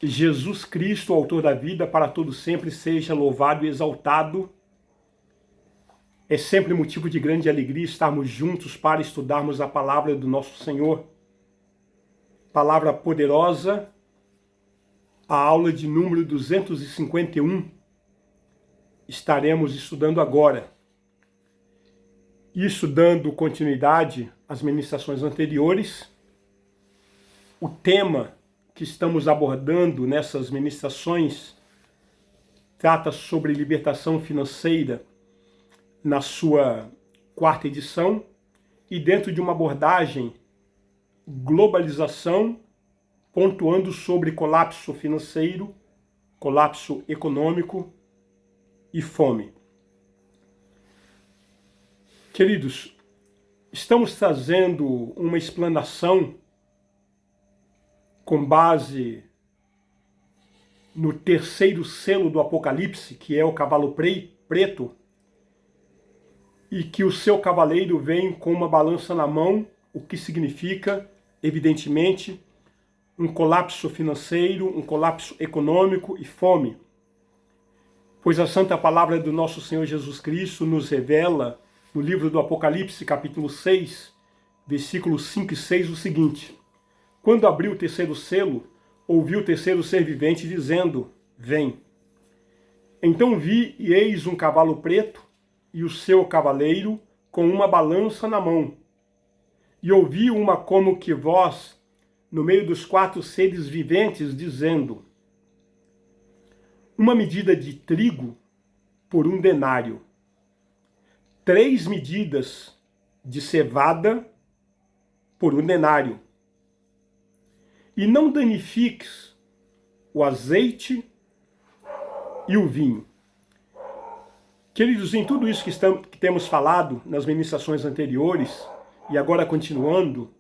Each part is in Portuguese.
Jesus Cristo, o autor da vida, para todo sempre seja louvado e exaltado. É sempre motivo de grande alegria estarmos juntos para estudarmos a palavra do nosso Senhor. Palavra poderosa, a aula de número 251. Estaremos estudando agora. Isso dando continuidade às ministrações anteriores. O tema que estamos abordando nessas ministrações trata sobre libertação financeira na sua quarta edição e dentro de uma abordagem globalização, pontuando sobre colapso financeiro, colapso econômico e fome. Queridos, estamos trazendo uma explanação com base no terceiro selo do Apocalipse, que é o cavalo preto, e que o seu cavaleiro vem com uma balança na mão, o que significa, evidentemente, um colapso financeiro, um colapso econômico e fome. Pois a santa palavra do nosso Senhor Jesus Cristo nos revela, no livro do Apocalipse, capítulo 6, versículos 5 e 6, o seguinte: quando abriu o terceiro selo, ouvi o terceiro ser vivente dizendo: vem. Então vi e eis um cavalo preto, e o seu cavaleiro com uma balança na mão. E ouvi uma como que voz no meio dos quatro seres viventes, dizendo: uma medida de trigo por um denário, 3 medidas de cevada por um denário, e não danifiques o azeite e o vinho. Queridos, em tudo isso que temos falado nas ministrações anteriores, e agora continuando,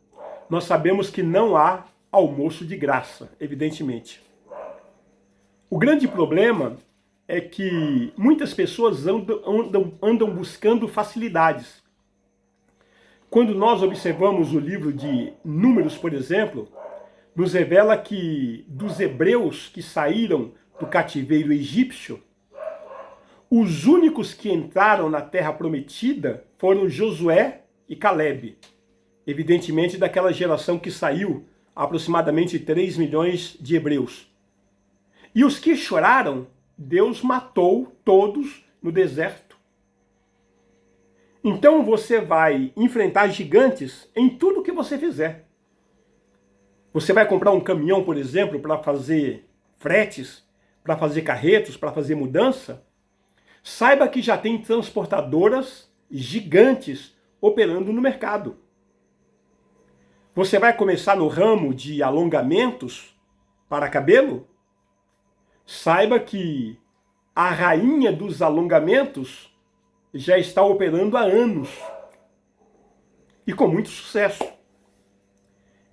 nós sabemos que não há almoço de graça, evidentemente. O grande problema é que muitas pessoas andam buscando facilidades. Quando nós observamos o livro de Números, por exemplo, nos revela que dos hebreus que saíram do cativeiro egípcio, os únicos que entraram na terra prometida foram Josué e Calebe. Evidentemente daquela geração que saiu, aproximadamente 3 milhões de hebreus. E os que choraram, Deus matou todos no deserto. Então você vai enfrentar gigantes em tudo que você fizer. Você vai comprar um caminhão, por exemplo, para fazer fretes, para fazer carretos, para fazer mudança? Saiba que já tem transportadoras gigantes operando no mercado. Você vai começar no ramo de alongamentos para cabelo? Saiba que a rainha dos alongamentos já está operando há anos e com muito sucesso.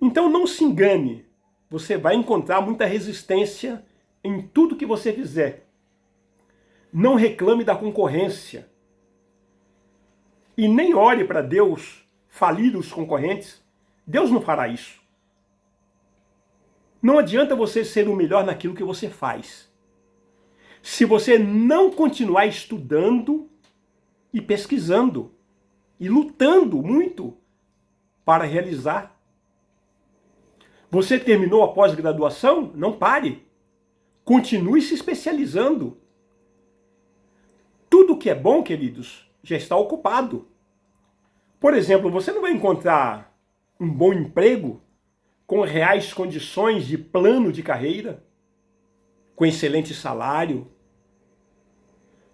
Então não se engane, você vai encontrar muita resistência em tudo que você fizer. Não reclame da concorrência. E nem ore para Deus falir os concorrentes. Deus não fará isso. Não adianta você ser o melhor naquilo que você faz. Se você não continuar estudando e pesquisando e lutando muito para realizar. Você terminou a pós-graduação? Não pare. Continue se especializando. Tudo que é bom, queridos, já está ocupado. Por exemplo, você não vai encontrar um bom emprego com reais condições de plano de carreira, com excelente salário,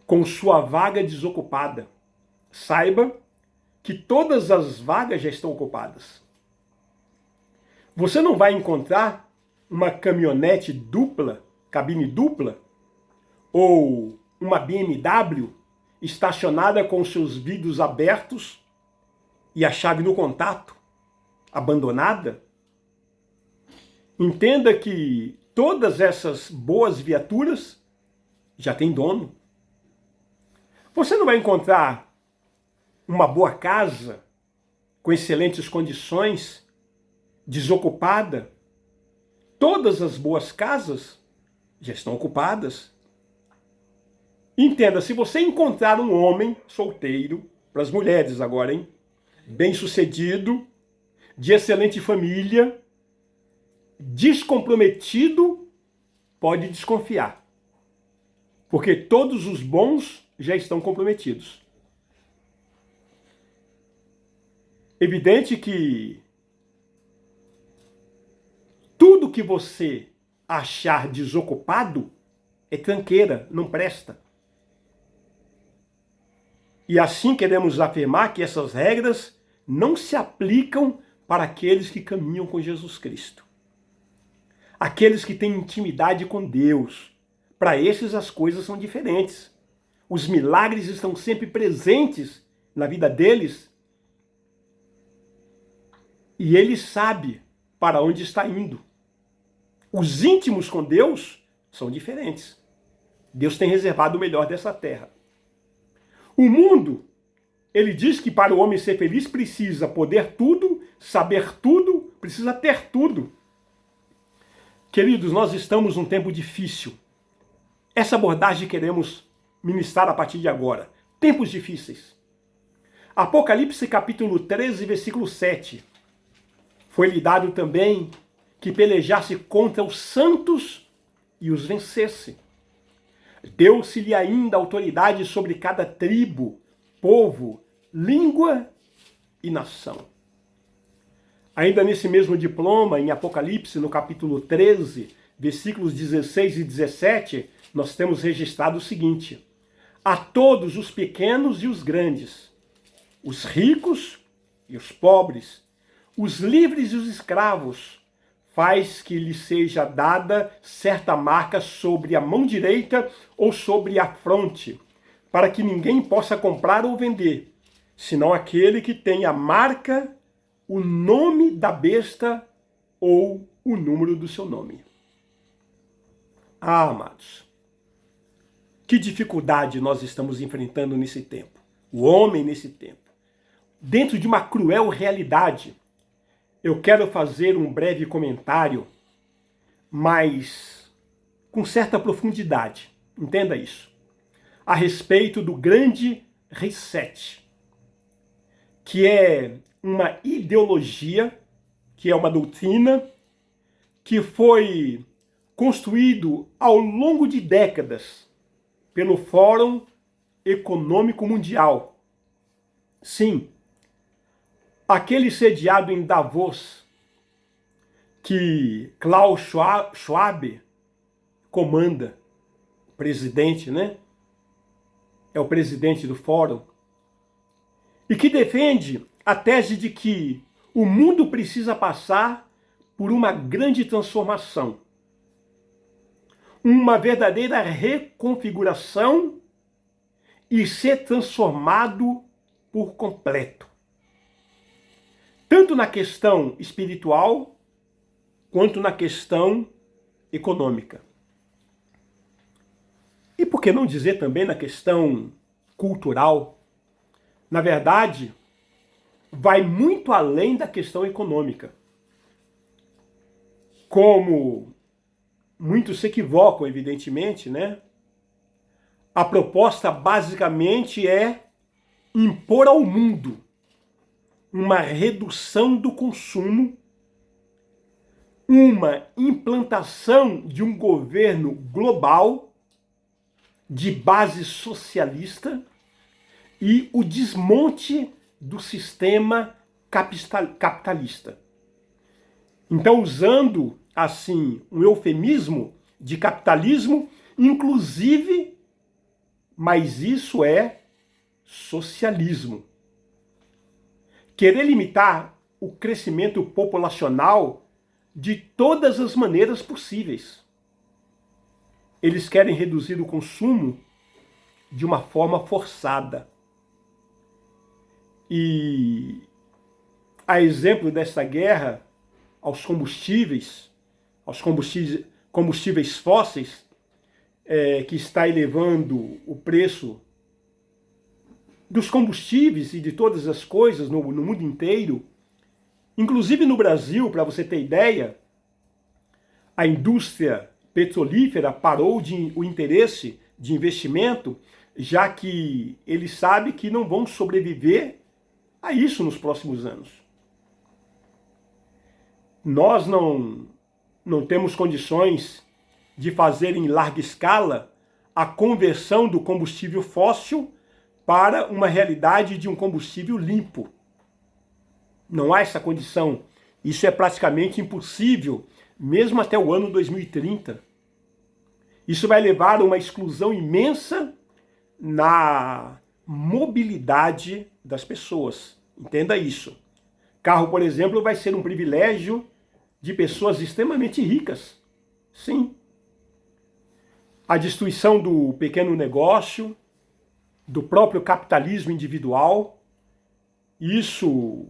com sua vaga desocupada. Saiba que todas as vagas já estão ocupadas. Você não vai encontrar uma caminhonete dupla, cabine dupla, ou uma BMW estacionada com seus vidros abertos e a chave no contato, abandonada. Entenda que todas essas boas viaturas já têm dono. Você não vai encontrar uma boa casa com excelentes condições, desocupada. Todas as boas casas já estão ocupadas. Entenda, se você encontrar um homem solteiro, para as mulheres agora, hein? Bem-sucedido, de excelente família, descomprometido, pode desconfiar. Porque todos os bons já estão comprometidos. Evidente que tudo que você achar desocupado é tranqueira, não presta. E assim queremos afirmar que essas regras não se aplicam para aqueles que caminham com Jesus Cristo. Aqueles que têm intimidade com Deus. Para esses as coisas são diferentes. Os milagres estão sempre presentes na vida deles. E ele sabe para onde está indo. Os íntimos com Deus são diferentes. Deus tem reservado o melhor dessa terra. O mundo, ele diz que para o homem ser feliz precisa poder tudo, saber tudo, precisa ter tudo. Queridos, nós estamos num tempo difícil. Essa abordagem queremos ministrar a partir de agora. Tempos difíceis. Apocalipse capítulo 13, versículo 7. Foi-lhe dado também que pelejasse contra os santos e os vencesse. Deu-se-lhe ainda autoridade sobre cada tribo, povo, língua e nação. Ainda nesse mesmo diploma, em Apocalipse, no capítulo 13, versículos 16 e 17, nós temos registrado o seguinte: a todos os pequenos e os grandes, os ricos e os pobres, os livres e os escravos, faz que lhe seja dada certa marca sobre a mão direita ou sobre a fronte, para que ninguém possa comprar ou vender, senão aquele que tem a marca, o nome da besta ou o número do seu nome. Ah, amados, que dificuldade nós estamos enfrentando nesse tempo. O homem nesse tempo. Dentro de uma cruel realidade. Eu quero fazer um breve comentário, mas com certa profundidade. Entenda isso. A respeito do grande reset, que é uma ideologia, que é uma doutrina, que foi construído ao longo de décadas pelo Fórum Econômico Mundial. Sim, aquele sediado em Davos, que Klaus Schwab comanda, presidente, né? É o presidente do fórum. E que defende a tese de que o mundo precisa passar por uma grande transformação. Uma verdadeira reconfiguração e ser transformado por completo. Tanto na questão espiritual, quanto na questão econômica. E por que não dizer também na questão cultural? Na verdade, vai muito além da questão econômica. Como muitos se equivocam, evidentemente, né? A proposta basicamente é impor ao mundo uma redução do consumo, uma implantação de um governo global de base socialista e o desmonte do sistema capitalista. Então, usando assim um eufemismo de capitalismo, inclusive, mas isso é socialismo. Querer limitar o crescimento populacional de todas as maneiras possíveis. Eles querem reduzir o consumo de uma forma forçada. E a exemplo dessa guerra aos combustíveis fósseis, que está elevando o preço dos combustíveis e de todas as coisas no mundo inteiro, inclusive no Brasil, para você ter ideia, a indústria petrolífera parou o interesse de investimento, já que ele sabe que não vão sobreviver a isso nos próximos anos. Nós não temos condições de fazer em larga escala a conversão do combustível fóssil para uma realidade de um combustível limpo. Não há essa condição. Isso é praticamente impossível, mesmo até o ano 2030. Isso vai levar a uma exclusão imensa na mobilidade das pessoas. Entenda isso. Carro, por exemplo, vai ser um privilégio de pessoas extremamente ricas. Sim. A destruição do pequeno negócio, do próprio capitalismo individual, isso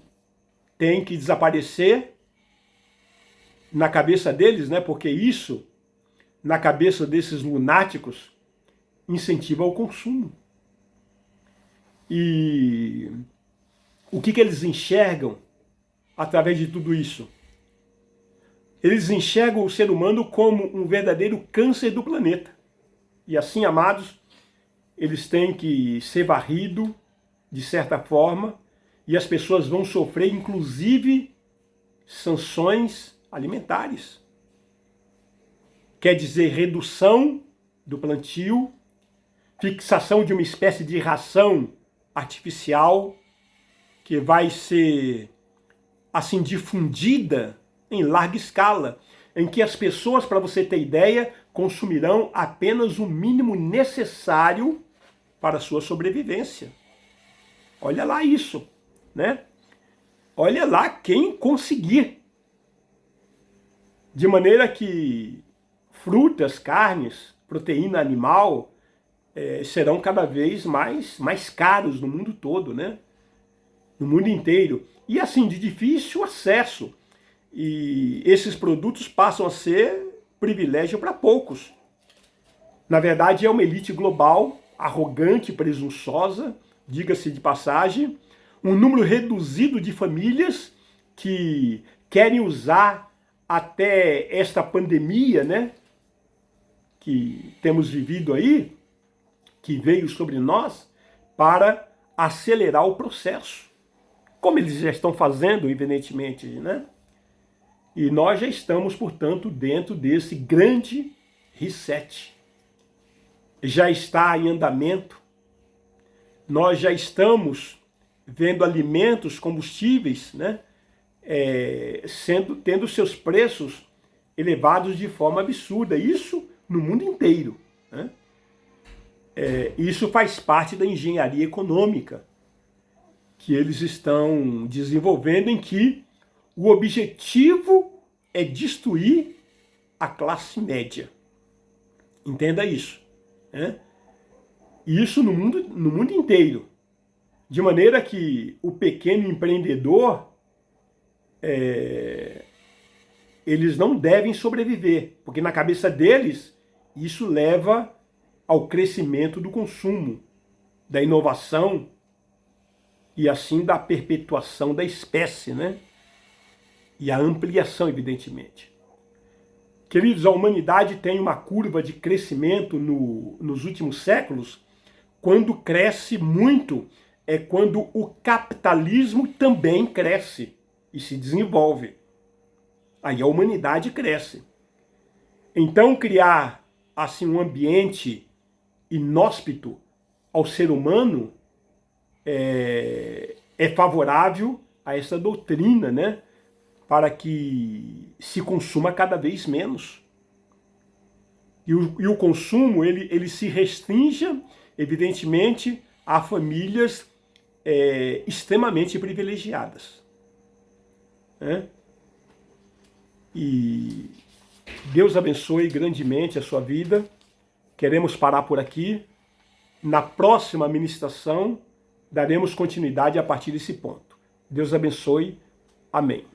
tem que desaparecer na cabeça deles, né? Porque isso, na cabeça desses lunáticos, incentiva o consumo. E o que eles enxergam através de tudo isso? Eles enxergam o ser humano como um verdadeiro câncer do planeta. E assim, amados, eles têm que ser varridos, de certa forma, e as pessoas vão sofrer, inclusive, sanções alimentares. Quer dizer, redução do plantio, fixação de uma espécie de ração artificial que vai ser, assim, difundida em larga escala, em que as pessoas, para você ter ideia, consumirão apenas o mínimo necessário para a sua sobrevivência. Olha lá isso, né? Olha lá quem conseguir. De maneira que frutas, carnes, proteína animal serão cada vez mais caros no mundo todo, né? No mundo inteiro. E assim, de difícil acesso. E esses produtos passam a ser privilégio para poucos. Na verdade, é uma elite global, arrogante, presunçosa, diga-se de passagem, um número reduzido de famílias que querem usar até esta pandemia, né, que temos vivido aí, que veio sobre nós, para acelerar o processo. Como eles já estão fazendo, evidentemente, né? E nós já estamos, portanto, dentro desse grande reset. Já está em andamento. Nós já estamos vendo alimentos, combustíveis, né, tendo seus preços elevados de forma absurda. Isso no mundo inteiro, né? Isso faz parte da engenharia econômica que eles estão desenvolvendo, em que o objetivo é destruir a classe média. Entenda isso, né? Isso no mundo inteiro. De maneira que o pequeno empreendedor, eles não devem sobreviver, porque na cabeça deles isso leva ao crescimento do consumo, da inovação e assim da perpetuação da espécie, né? E a ampliação, evidentemente. Queridos, a humanidade tem uma curva de crescimento nos últimos séculos. Quando cresce muito, é quando o capitalismo também cresce e se desenvolve. Aí a humanidade cresce. Então, criar assim um ambiente inóspito ao ser humano é favorável a essa doutrina, né? Para que se consuma cada vez menos. E o consumo, ele se restrinja, evidentemente, a famílias extremamente privilegiadas, né? E Deus abençoe grandemente a sua vida. Queremos parar por aqui. Na próxima ministração, daremos continuidade a partir desse ponto. Deus abençoe. Amém.